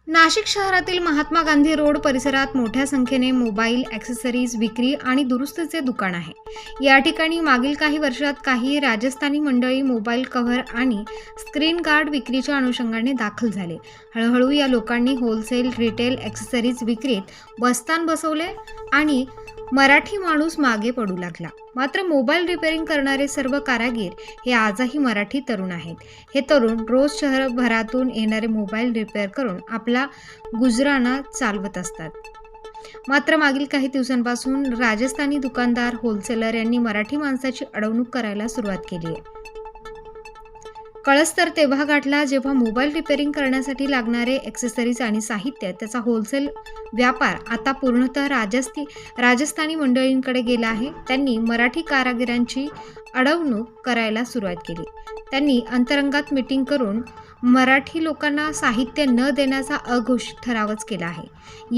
नाशिक शहरातील महात्मा गांधी रोड परिसरात मोठ्या संख्येने मोबाईल ॲक्सेसरीज विक्री आणि दुरुस्तीचे दुकान आहे. या ठिकाणी मागील काही वर्षात काही राजस्थानी मंडळी मोबाईल कव्हर आणि स्क्रीन गार्ड विक्रीच्या अनुषंगाने दाखल झाले. हळूहळू या लोकांनी होलसेल रिटेल ॲक्सेसरीज विक्रीत बस्तान बसवले आणि मराठी माणूस मागे पडू लागला. मात्र मोबाईल रिपेअरिंग करणारे सर्व कारागीर हे आजही मराठी तरुण आहेत. हे तरुण रोज शहरभरातून येणारे मोबाईल रिपेअर करून आपला गुजराणा चालवत असतात. मात्र मागील काही दिवसांपासून राजस्थानी दुकानदार होलसेलर यांनी मराठी माणसाची अडवणूक करायला सुरुवात केली आहे. कळस तर तेव्हा गाठला जेव्हा मोबाईल रिपेअरिंग करण्यासाठी लागणारे ॲक्सेसरीज आणि साहित्य त्याचा होलसेल व्यापार आता पूर्णतः राजस्थानी मंडळींकडे गेला आहे. त्यांनी मराठी कारागिरांची अडवणूक करायला सुरुवात केली. त्यांनी अंतरंगात मीटिंग करून मराठी लोकांना साहित्य न देण्याचा अघोषित ठरावच केला आहे.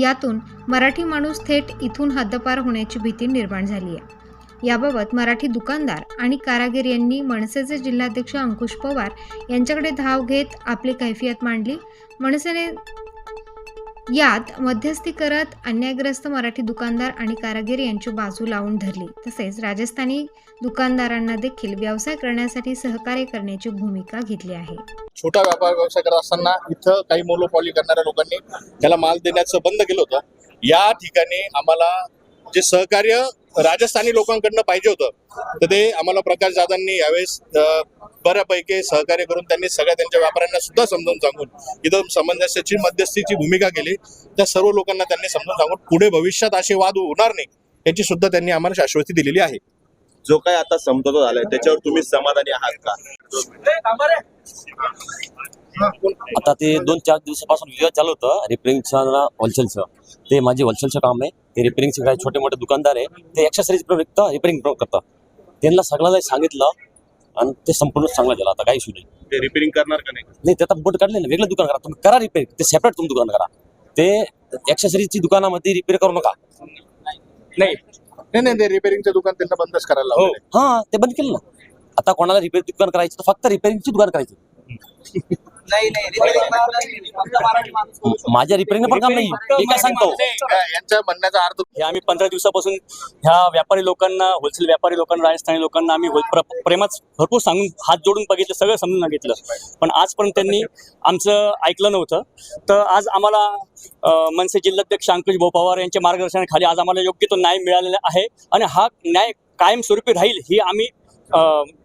यातून मराठी माणूस थेट इथून हद्दपार होण्याची भीती निर्माण झाली आहे. याबाबत मराठी दुकानदार आणि कारागीर यांनी मनसेचे जिल्हाध्यक्ष अंकुश पवार यांच्याकडे धाव घेत आपली कैफियत मांडली. मनसेने यात मध्यस्थी करत अन्यायग्रस्त मराठी दुकानदार आणि कारागीर यांची बाजू लावून धरली. तसेच राजस्थानी दुकानदारांना देखील व्यवसाय करण्यासाठी सहकार्य करण्याची भूमिका घेतली आहे. छोटा व्यवसाय करत असताना इथं काही मोनोपॉली करणाऱ्या लोकांनी त्याला माल देण्याचं बंद केलं होतं. या ठिकाणी आम्हाला जे सहकार्य राजस्थानी लोकांकडनं पाहिजे होतं तर ते आम्हाला प्रकाश दादांनी यावेळेस बऱ्यापैकी सहकार्य करून त्यांनी सगळ्या त्यांच्या व्यापाऱ्यांना सुद्धा समजावून सांगून इथं सामंजस्याची मध्यस्थीची भूमिका केली. त्या सर्व लोकांना त्यांनी समजावून सांगून पुढे भविष्यात असे वाद होणार नाही याची सुद्धा त्यांनी आम्हाला शाश्वती दिलेली आहे. जो काय आता समझोता झालाय त्याच्यावर तुम्ही समाधानी आहात का? आता ते 2-4 दिवसापासून विवाद चालू होतं रिपेअरिंगचं होलसेलचं. ते माझे होलसेलचं काम आहे. ते रिपेअरिंगचे काही छोटे मोठे दुकानदार आहे ते ॲक्सेसरीज पण विकतात रिपेअरिंग पण करतात. त्यांना सगळ्यांना सांगितलं आणि ते संपूर्ण चांगलं झालं. आता काही इश्यू नाही. ते रिपेअरिंग करणार का नाही ते आता बोट काढले ना वेगळं दुकान करा. तुम्ही करा रिपेअरिंग ते सेपरेट तुम्ही दुकान करा. ते ॲक्सेसरीजची दुकानामध्ये रिपेअर करू नका. नाही ते रिपेअरिंगचं दुकान त्यांना बंदच करायला हो लावलंय. हां ते बंद केलं ना. आता कोणाला रिपेअर दुकान करायचं तर फक्त रिपेअरिंगची दुकान करायचं. माझ्या रिपेअरिंग पण काम नाही. मी काय सांगतो यांच्या म्हणण्याचा अर्थ हे आम्ही 15 दिवसापासून ह्या व्यापारी लोकांना होलसेल व्यापारी लोकांना राजस्थानी लोकांना आम्ही प्रेमात भरपूर सांगून हात जोडून बघितलं सगळं समजून सांगितलं पण आजपर्यंत त्यांनी आमचं ऐकलं नव्हतं. तर आज आम्हाला मनसे जिल्हाध्यक्ष अंकुश पवार यांच्या मार्गदर्शनाखाली आज आम्हाला योग्य तो न्याय मिळालेला आहे आणि हा न्याय कायमस्वरूपी राहील ही आम्ही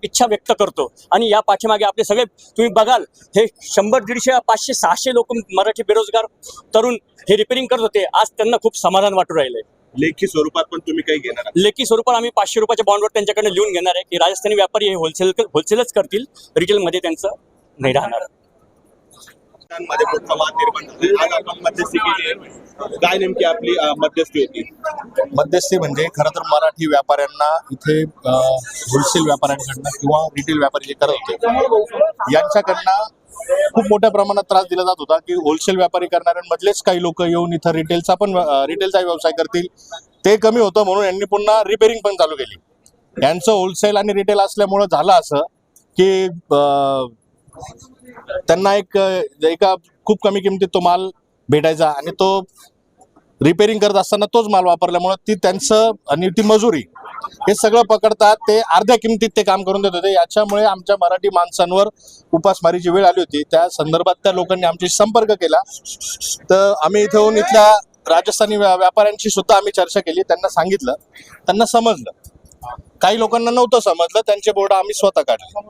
इच्छा व्यक्त करतो. आणि या पाठीमागे आपले सगळे तुम्ही बघाल हे 100, 150, 500, 600 लोक मराठी बेरोजगार तरुण हे रिपेअरिंग करत होते. आज त्यांना खूप समाधान वाटू राहिले. लेखी स्वरूपात पण तुम्ही काही घेणार? लेखी स्वरूपात आम्ही 500 रुपयाच्या बॉन्डवर त्यांच्याकडे लिहून घेणार आहे की राजस्थानी व्यापारी हे होलसेलच करतील, रिटेलमध्ये त्यांचं नाही राहणार. मध्ये मोठा वाद निर्माण झाला. आज आपण मध्यस्थी केली. काय नेमकी आपली मध्यस्थी होती? मध्यस्थी म्हणजे खरं तर मराठी व्यापाऱ्यांना इथे होलसेल व्यापाऱ्यांकडनं किंवा रिटेल व्यापारी जे करत होते यांच्याकडनं खूप मोठ्या प्रमाणात त्रास दिला जात होता की होलसेल व्यापारी करणाऱ्यांमधलेच काही लोक येऊन इथं रिटेलचा व्यवसाय करतील. ते कमी होतं म्हणून यांनी पुन्हा रिपेअरिंग पण चालू केली. यांचं होलसेल आणि रिटेल असल्यामुळं झालं असं की त्यांना एका खूप कमी किमतीत तो माल भेटायचा आणि तो रिपेअरिंग करत असताना तोच माल वापरल्यामुळे ती त्यांचं आणि ती मजुरी हे सगळं पकडतात. ते अर्ध्या किमतीत ते काम करून देत होते. याच्यामुळे आमच्या मराठी माणसांवर उपासमारीची वेळ आली होती. त्या संदर्भात त्या लोकांनी आमच्याशी संपर्क केला. तर आम्ही इथून इथल्या राजस्थानी व्यापाऱ्यांशी सुद्धा आम्ही चर्चा केली. त्यांना सांगितलं, त्यांना समजलं. काही लोकांना नव्हतं समजलं. त्यांचे बोर्ड आम्ही स्वतः काढले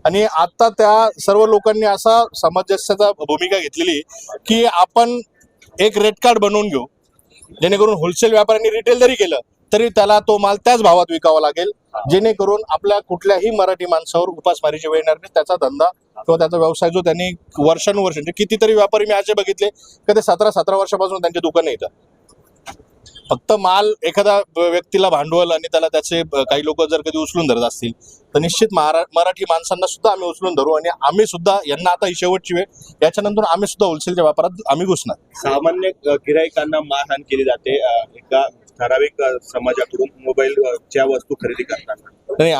आणि आता त्या सर्व लोकांनी असा सामंजस्याचा भूमिका घेतलेली की आपण एक रेट कार्ड बनवून घेऊ जेणेकरून होलसेल व्यापाऱ्यांनी रिटेल जरी केलं तरी त्याला तो माल त्याच भावात विकावा लागेल जेणेकरून आपल्या कुठल्याही मराठी माणसावर उपासमारीची वेळ येणार नाही. त्याचा धंदा किंवा त्याचा व्यवसाय जो त्यांनी वर्षानुवर्ष कितीतरी व्यापारी मी असे बघितले की ते 17 वर्षापासून त्यांचे दुकान येतं. फक्त माल एखादा व्यक्तीला भांडवल आणि त्याला त्याचे काही लोक जर कधी उचलून धरत असतील तर निश्चित मराठी माणसांना सुद्धा आम्ही उचलून धरू आणि आम्ही सुद्धा यांना आता ही शेवटची वेळ. याच्यानंतर आम्ही सुद्धा होलसेलच्या व्यापारात आम्ही घुसणार. सामान्य गिराईकांना मारहाण केली जाते एका ठराविक समाजाकडून मोबाईलच्या वस्तू खरेदी करताना. नाही,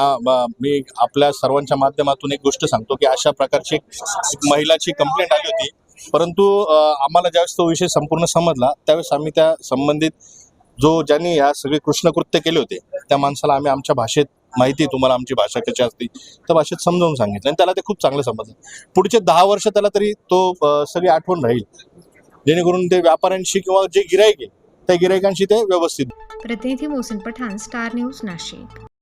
मी आपल्या सर्वांच्या माध्यमातून एक गोष्ट सांगतो की अशा प्रकारची एक महिलाची कंप्लेंट आली होती परंतु आम्हाला ज्यावेळेस तो विषय संपूर्ण समजला त्यावेळेस आम्ही त्या संबंधित ज्यांनी या सगळे कृष्णकृत्य केले होते त्या माणसाला आम्ही आमच्या भाषेत, माहिती तुम्हाला आमची भाषा कशी असते, त्या भाषेत समजावून सांगितलं आणि त्याला ते खूप चांगलं समजलं. पुढचे 10 वर्ष त्याला तरी तो सगळी आठवण राहील, जेणेकरून ते व्यापाऱ्यांशी किंवा जे गिराईक आहे त्या गिराईकांशी ते व्यवस्थित. प्रतिनिधी मोहसिन पठाण, स्टार न्यूज, नाशिक.